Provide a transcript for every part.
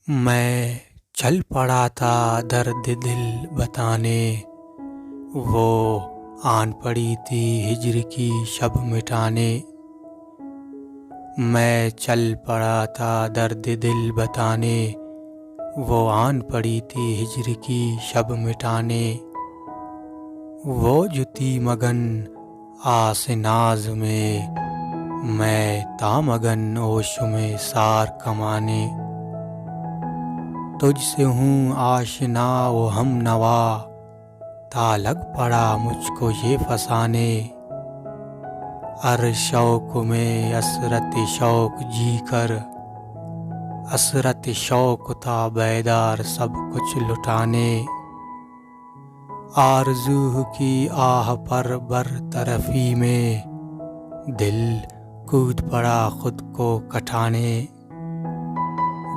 میں چل پڑا تھا درد دل بتانے، وہ آن پڑی تھی ہجر کی شب مٹانے۔ میں چل پڑا تھا درد دل بتانے، وہ آن پڑی تھی ہجر کی شب مٹانے۔ وہ جو تھی مگن آس ناز میں تا مگن ہوش میں سار کمانے۔ تجھ سے ہوں آشنا و ہم نوا، تا لگ پڑا مجھ کو یہ فسانے۔ شوق میں اسرت شوق جی کر، اسرت شوق تھا بیدار سب کچھ لٹانے۔ آرزو کی آہ پر برطرفی میں، دل کود پڑا خود کو کٹانے۔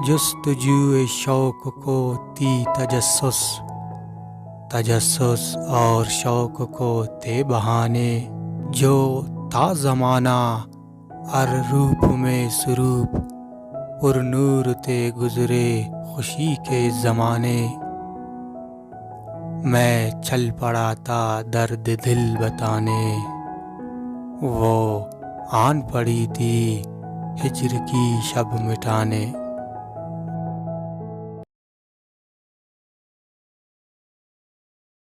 جستجوئے شوق کو تھی تجسس، تجسس اور شوق کو تھے بہانے۔ جو تھا زمانہ ار روپ میں سروپ، پر نور تھے گزرے خوشی کے زمانے۔ میں چل پڑا تھا درد دل بتانے، وہ آن پڑی تھی ہجر کی شب مٹانے۔